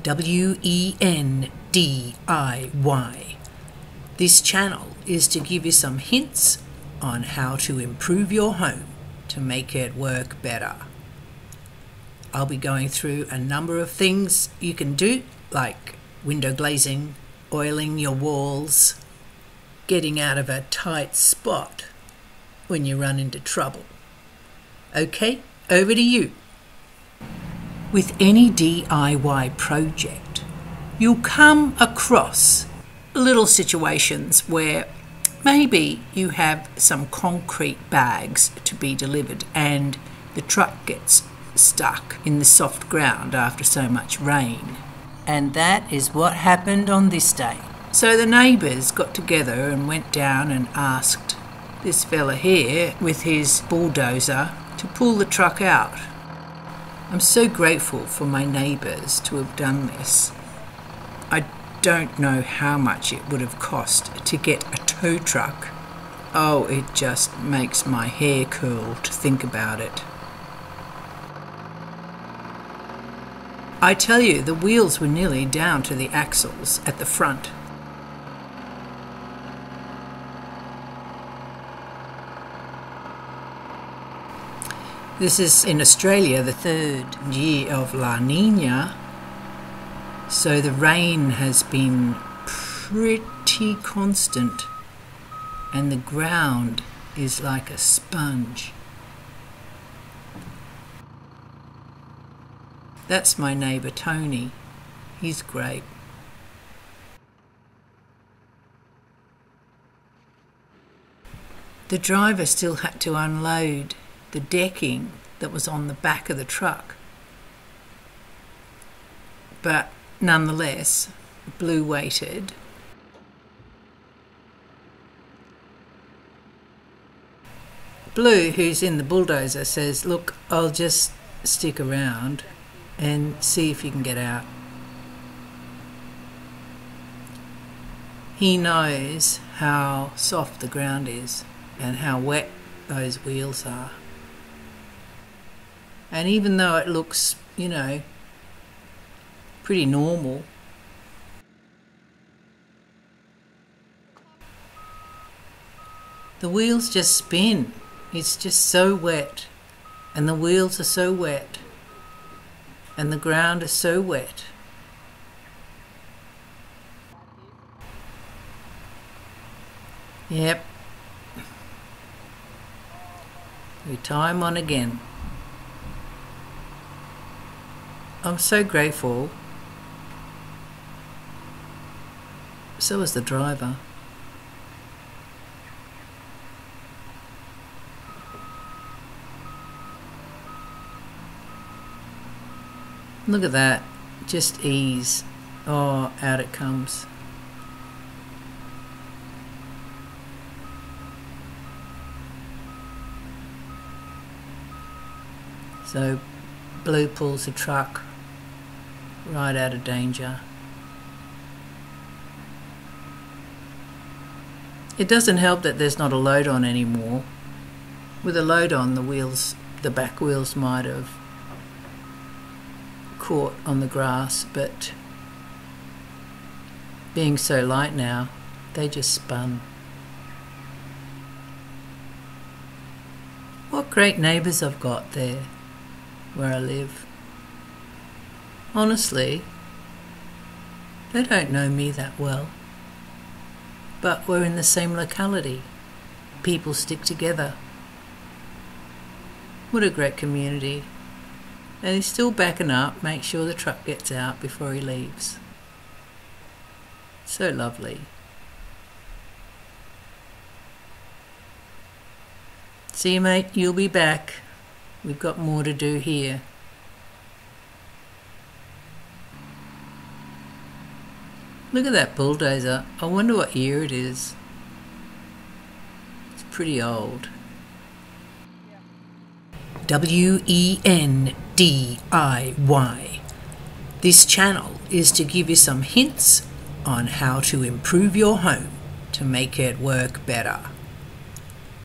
WENDIY. This channel is to give you some hints on how to improve your home to make it work better. I'll be going through a number of things you can do, like window glazing, oiling your walls, getting out of a tight spot when you run into trouble. Okay, over to you. With any DIY project, you'll come across little situations where maybe you have some concrete bags to be delivered and the truck gets stuck in the soft ground after so much rain. And that is what happened on this day. So the neighbours got together and went down and asked this fella here with his bulldozer to pull the truck out. I'm so grateful for my neighbours to have done this. I don't know how much it would have cost to get a tow truck. Oh, it just makes my hair curl to think about it. I tell you, the wheels were nearly down to the axles at the front. This is in Australia, the third year of La Nina, so the rain has been pretty constant and the ground is like a sponge. That's my neighbour Tony. He's great. The driver still had to unload the decking that was on the back of the truck. But nonetheless, Blue waited. Blue, who's in the bulldozer, says, "Look, I'll just stick around and see if you can get out." He knows how soft the ground is and how wet those wheels are. And even though it looks, pretty normal, the wheels just spin. It's just so wet, and the wheels are so wet, and the ground is so wet. Yep. We tie 'em on again. I'm so grateful. So is the driver. Look at that. Just ease. Oh, out it comes. So Blue pulls the truck right out of danger. It doesn't help that there's not a load on anymore. With a load on, the back wheels might have caught on the grass, but being so light now, they just spun. What great neighbours I've got there where I live. Honestly, they don't know me that well, but we're in the same locality. People stick together. What a great community. And he's still backing up, make sure the truck gets out before he leaves. So lovely. See you, mate. You'll be back. We've got more to do here. Look at that bulldozer. I wonder what year it is. It's pretty old. WENDIY. This channel is to give you some hints on how to improve your home to make it work better.